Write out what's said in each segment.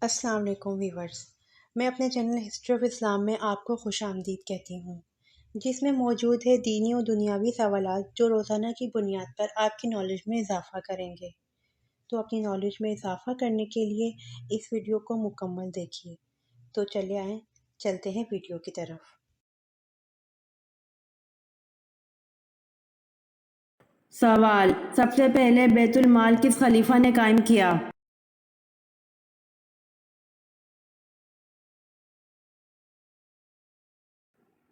السلام علیکم ویورز، میں اپنے چینل ہسٹری آف اسلام میں آپ کو خوش آمدید کہتی ہوں، جس میں موجود ہے دینی و دنیاوی سوالات جو روزانہ کی بنیاد پر آپ کی نالج میں اضافہ کریں گے۔ تو اپنی نالج میں اضافہ کرنے کے لیے اس ویڈیو کو مکمل دیکھیے۔ تو چلے آئیں، چلتے ہیں ویڈیو کی طرف۔ سوال: سب سے پہلے بیت المال کس خلیفہ نے قائم کیا؟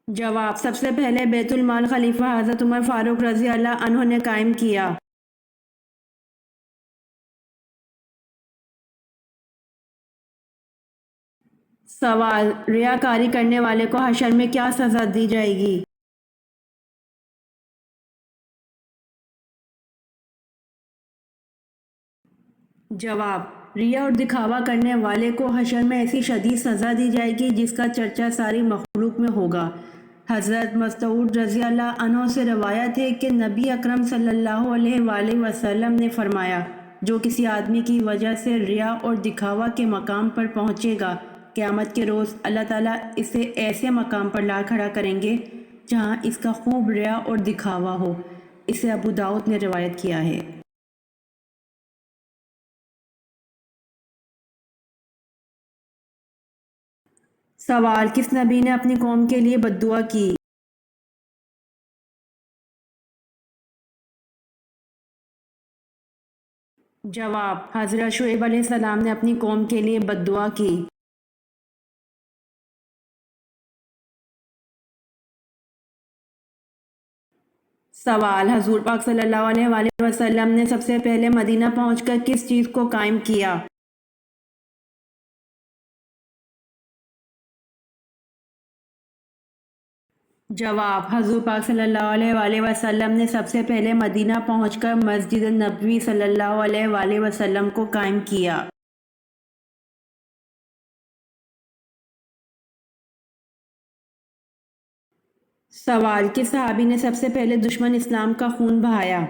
جواب: سب سے پہلے بیت المال خلیفہ حضرت عمر فاروق رضی اللہ عنہ نے قائم کیا۔ سوال: ریاکاری کرنے والے کو حشر میں کیا سزا دی جائے گی؟ جواب: ریا اور دکھاوا کرنے والے کو حشر میں ایسی شدید سزا دی جائے گی جس کا چرچا ساری مخلوق میں ہوگا۔ حضرت مسعود رضی اللہ عنہ سے روایت ہے کہ نبی اکرم صلی اللہ علیہ وآلہ وسلم نے فرمایا، جو کسی آدمی کی وجہ سے ریا اور دکھاوا کے مقام پر پہنچے گا، قیامت کے روز اللہ تعالیٰ اسے ایسے مقام پر لا کھڑا کریں گے جہاں اس کا خوب ریا اور دکھاوا ہو۔ اسے ابو داؤد نے روایت کیا ہے۔ سوال: کس نبی نے اپنی قوم کے لیے بد دعا کی؟ جواب: حضرت شعیب علیہ السلام نے اپنی قوم کے لیے بد دعا کی۔ سوال: حضور پاک صلی اللہ علیہ وآلہ وسلم نے سب سے پہلے مدینہ پہنچ کر کس چیز کو قائم کیا؟ جواب: حضور پاک صلی اللہ علیہ وآلہ وسلم نے سب سے پہلے مدینہ پہنچ کر مسجد نبوی صلی اللہ علیہ وآلہ وسلم کو قائم کیا۔ سوال: کس صحابی نے سب سے پہلے دشمن اسلام کا خون بہایا؟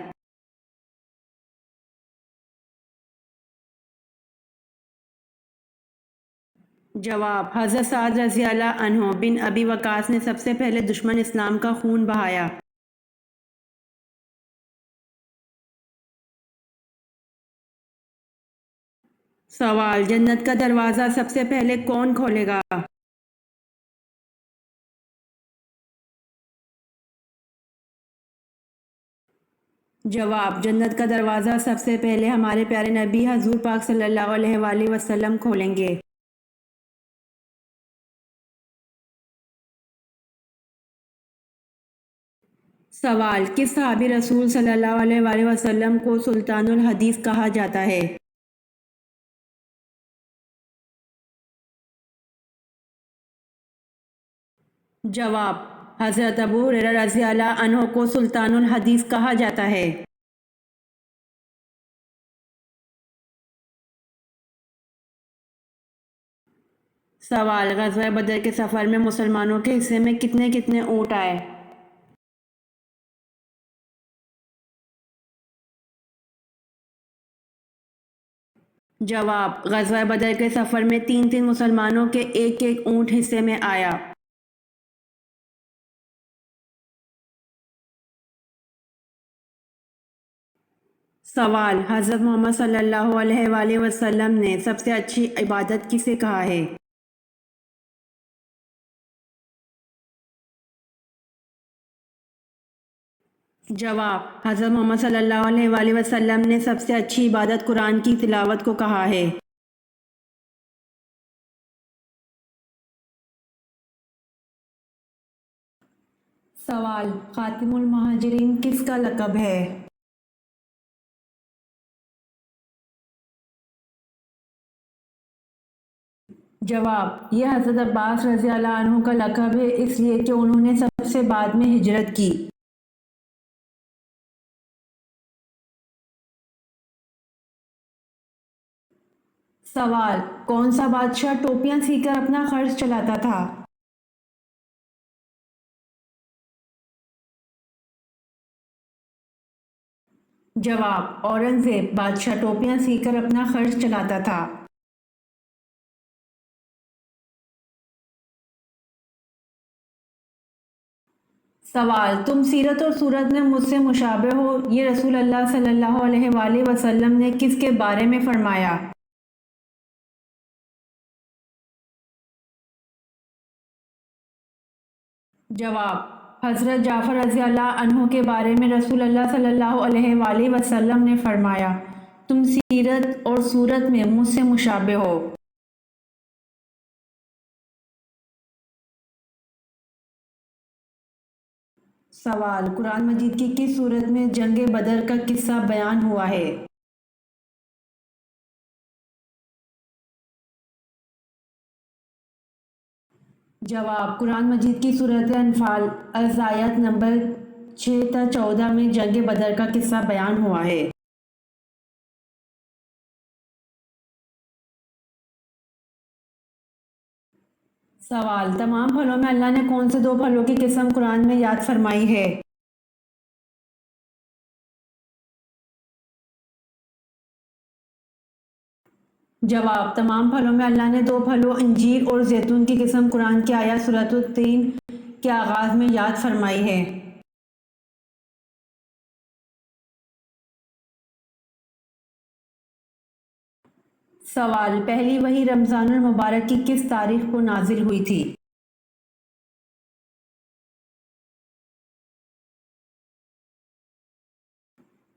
جواب: حضرت سعد رضی اللہ عنہ بن ابی وقاص نے سب سے پہلے دشمن اسلام کا خون بہایا۔ سوال: جنت کا دروازہ سب سے پہلے کون کھولے گا؟ جواب: جنت کا دروازہ سب سے پہلے ہمارے پیارے نبی حضور پاک صلی اللہ علیہ وآلہ وسلم کھولیں گے۔ سوال: کس صحابی رسول صلی اللہ علیہ وآلہ وسلم کو سلطان الحدیث کہا جاتا ہے؟ جواب: حضرت ابو ہریرہ رضی اللہ عنہ کو سلطان الحدیث کہا جاتا ہے۔ سوال: غزوہ بدر کے سفر میں مسلمانوں کے حصے میں کتنے کتنے اونٹ آئے؟ جواب: غزوہ بدر کے سفر میں تین تین مسلمانوں کے ایک ایک اونٹ حصے میں آیا۔ سوال: حضرت محمد صلی اللہ علیہ وآلہ وسلم نے سب سے اچھی عبادت کسے کہا ہے؟ جواب: حضرت محمد صلی اللہ علیہ وآلہ وسلم نے سب سے اچھی عبادت قرآن کی تلاوت کو کہا ہے۔ سوال: خاتم المہاجرین کس کا لقب ہے؟ جواب: یہ حضرت عباس رضی اللہ عنہ کا لقب ہے، اس لیے کہ انہوں نے سب سے بعد میں ہجرت کی۔ سوال: کون سا بادشاہ ٹوپیاں سی کر اپنا خرچ چلاتا تھا؟ جواب: اورنگزیب بادشاہ ٹوپیاں سی کر اپنا خرچ چلاتا تھا۔ سوال: تم سیرت اور صورت میں مجھ سے مشابہ ہو، یہ رسول اللہ صلی اللہ علیہ وآلہ وسلم نے کس کے بارے میں فرمایا؟ جواب: حضرت جعفر رضی اللہ عنہ کے بارے میں رسول اللہ صلی اللہ علیہ وآلہ وسلم نے فرمایا: تم سیرت اور صورت میں مجھ سے مشابہ ہو۔ سوال: قرآن مجید کی کس صورت میں جنگ بدر کا قصہ بیان ہوا ہے؟ جواب: قرآن مجید کی سورۃ انفال از آیت نمبر 6 تا 14 میں جنگ بدر کا قصہ بیان ہوا ہے۔ سوال: تمام پھلوں میں اللہ نے کون سے 2 پھلوں کی قسم قرآن میں یاد فرمائی ہے؟ جواب: تمام پھلوں میں اللہ نے 2 پھلوں انجیر اور زیتون کی قسم قرآن کی آیت سورۃ التین کے آغاز میں یاد فرمائی ہے۔ سوال: پہلی وحی رمضان المبارک کی کس تاریخ کو نازل ہوئی تھی؟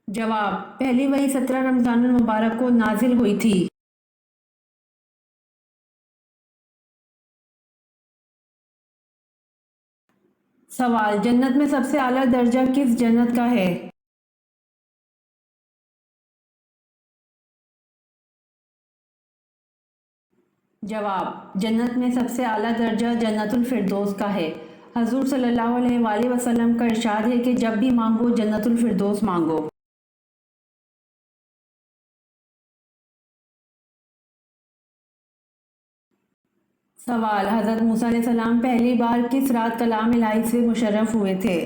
جواب: پہلی وحی 17 رمضان المبارک کو نازل ہوئی تھی۔ سوال: جنت میں سب سے اعلیٰ درجہ کس جنت کا ہے؟ جواب: جنت میں سب سے اعلیٰ درجہ جنت الفردوس کا ہے۔ حضور صلی اللہ علیہ وآلہ وسلم کا ارشاد ہے کہ جب بھی مانگو جنت الفردوس مانگو۔ سوال: حضرت موسیٰ علیہ السلام پہلی بار کس رات کلام الہی سے مشرف ہوئے تھے؟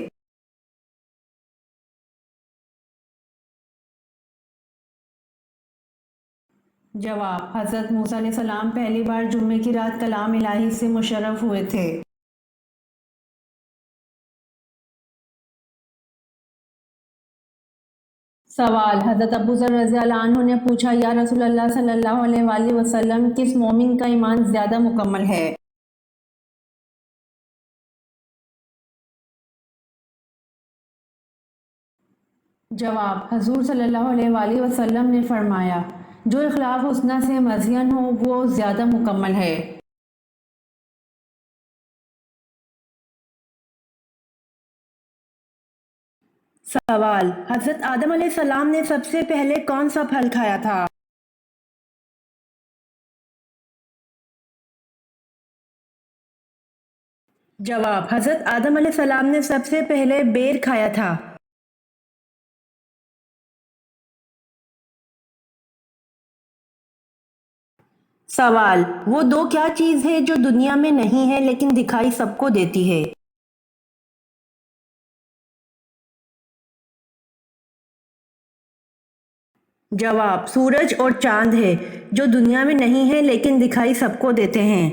جواب: حضرت موسیٰ علیہ السلام پہلی بار جمعے کی رات کلام الہی سے مشرف ہوئے تھے۔ سوال: حضرت ابو ذر رضی اللہ عنہ نے پوچھا، یا رسول اللہ صلی اللہ علیہ وآلہ وسلم، کس مومن کا ایمان زیادہ مکمل ہے؟ جواب: حضور صلی اللہ علیہ وآلہ وسلم نے فرمایا، جو اخلاق حسنہ سے مزین ہو وہ زیادہ مکمل ہے۔ سوال: حضرت آدم علیہ السلام نے سب سے پہلے کون سا پھل کھایا تھا؟ جواب: حضرت آدم علیہ السلام نے سب سے پہلے بیر کھایا تھا۔ سوال: وہ 2 کیا چیز ہے جو دنیا میں نہیں ہے لیکن دکھائی سب کو دیتی ہے؟ جواب: سورج اور چاند ہے، جو دنیا میں نہیں ہے لیکن دکھائی سب کو دیتے ہیں۔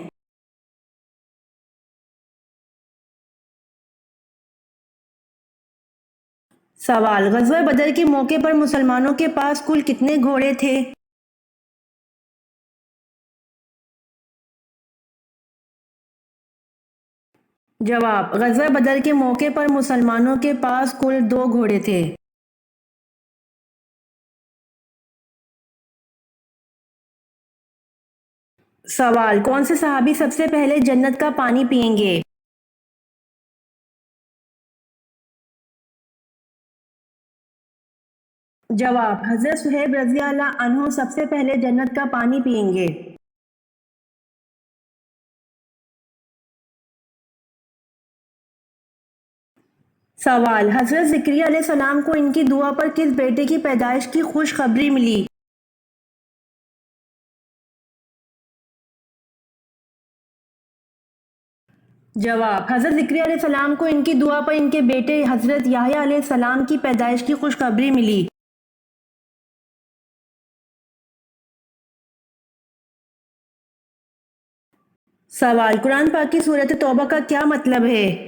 سوال: غزوہ بدر کے موقع پر مسلمانوں کے پاس کل کتنے گھوڑے تھے؟ جواب: غزوہ بدر کے موقع پر مسلمانوں کے پاس کل 2 گھوڑے تھے۔ سوال: کون سے صحابی سب سے پہلے جنت کا پانی پئیں گے؟ جواب: حضرت صہیب رضی اللہ عنہ سب سے پہلے جنت کا پانی پئیں گے۔ سوال: حضرت زکریا علیہ السلام کو ان کی دعا پر کس بیٹے کی پیدائش کی خوشخبری ملی؟ جواب: حضرت زکریا علیہ السلام کو ان کی دعا پر ان کے بیٹے حضرت یحییٰ علیہ السلام کی پیدائش کی خوشخبری ملی۔ سوال: قرآن پاک کی سورۃ توبہ کا کیا مطلب ہے؟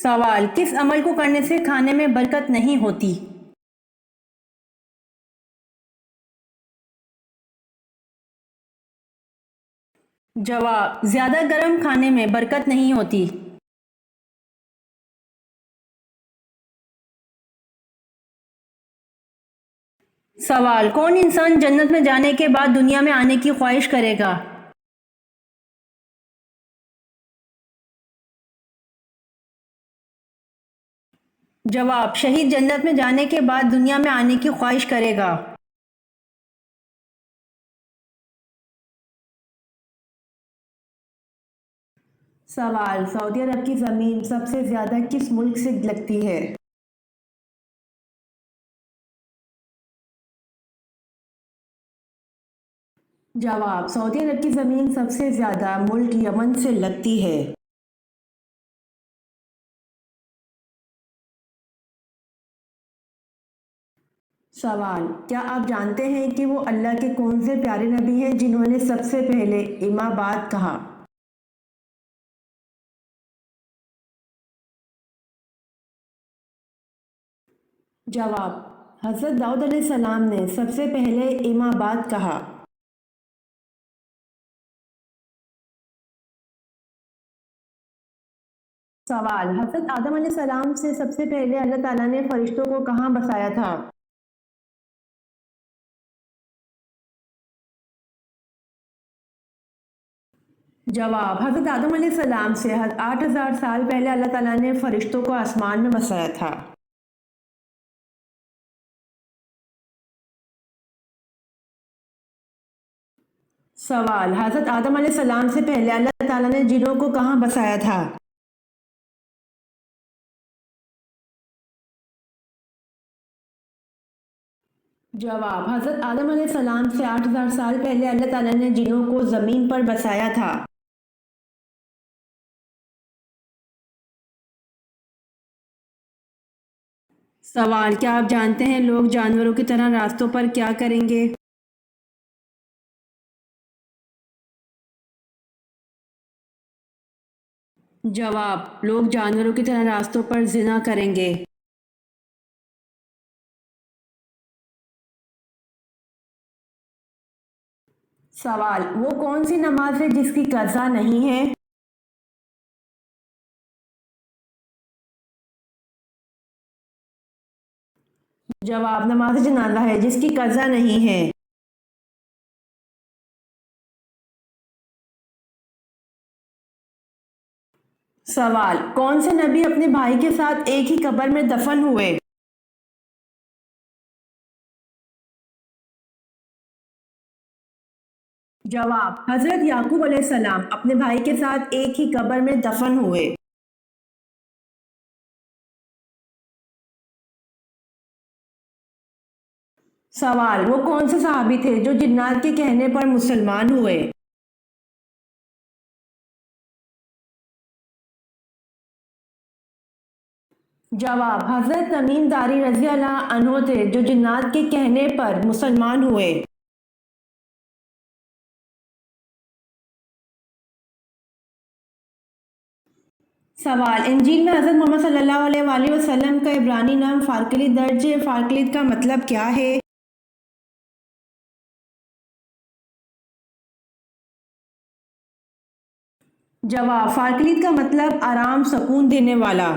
سوال: کس عمل کو کرنے سے کھانے میں برکت نہیں ہوتی؟ جواب: زیادہ گرم کھانے میں برکت نہیں ہوتی۔ سوال: کون انسان جنت میں جانے کے بعد دنیا میں آنے کی خواہش کرے گا؟ جواب: شہید جنت میں جانے کے بعد دنیا میں آنے کی خواہش کرے گا۔ سوال: سعودی عرب کی زمین سب سے زیادہ کس ملک سے لگتی ہے؟ جواب: سعودی عرب کی زمین سب سے زیادہ ملک یمن سے لگتی ہے۔ سوال: کیا آپ جانتے ہیں کہ وہ اللہ کے کون سے پیارے نبی ہیں جنہوں نے سب سے پہلے اما بعد کہا؟ جواب: حضرت داؤد علیہ السلام نے سب سے پہلے اما بعد کہا۔ سوال: حضرت آدم علیہ السلام سے سب سے پہلے اللہ تعالیٰ نے فرشتوں کو کہاں بسایا تھا؟ جواب: حضرت آدم علیہ السلام سے 8000 سال پہلے اللہ تعالیٰ نے فرشتوں کو آسمان میں بسایا تھا۔ سوال: حضرت آدم علیہ السلام سے پہلے اللہ تعالیٰ نے جنوں کو کہاں بسایا تھا؟ جواب: حضرت آدم علیہ السلام سے 8000 سال پہلے اللہ تعالیٰ نے جنوں کو زمین پر بسایا تھا۔ سوال: کیا آپ جانتے ہیں لوگ جانوروں کی طرح راستوں پر کیا کریں گے؟ جواب: لوگ جانوروں کی طرح راستوں پر زنا کریں گے۔ سوال: وہ کون سی نماز ہے جس کی قضا نہیں ہے؟ جواب: نماز جنازہ ہے جس کی قضا نہیں ہے۔ سوال: کون سے نبی اپنے بھائی کے ساتھ ایک ہی قبر میں دفن ہوئے؟ جواب: حضرت یعقوب علیہ السلام اپنے بھائی کے ساتھ ایک ہی قبر میں دفن ہوئے۔ سوال: وہ کون سے صحابی تھے جو جنات کے کہنے پر مسلمان ہوئے؟ جواب: حضرت تمیم داری رضی اللہ عنہ تھے جو جنات کے کہنے پر مسلمان ہوئے۔ سوال: انجیل میں حضرت محمد صلی اللہ علیہ وآلہ وسلم کا عبرانی نام فارکلیت درج ہے، فارکلیت کا مطلب کیا ہے؟ جواب: فارکلیت کا مطلب آرام سکون دینے والا۔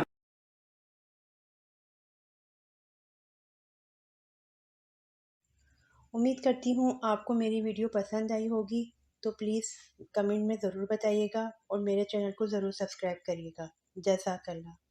امید کرتی ہوں آپ کو میری ویڈیو پسند آئی ہوگی، تو پلیز کمنٹ میں ضرور بتائیے گا اور میرے چینل کو ضرور سبسکرائب کریے گا۔ جزاک اللہ۔